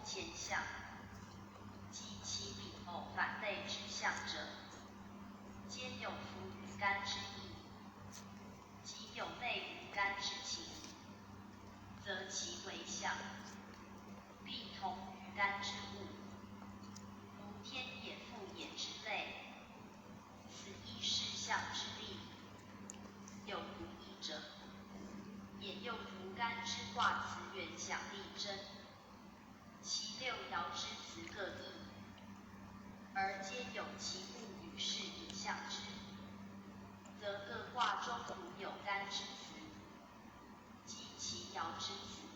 前象，即其彼偶反类之象者，兼有夫与干之意，即有类与干之情，则其为象，必同于干之物，如天也复也之类。此亦是象之例。有不义者，也又如干之卦辞原想力争，其六爻之辞各异，而皆有其物与事以象之，则各卦中独有干之辞，即其爻之辞。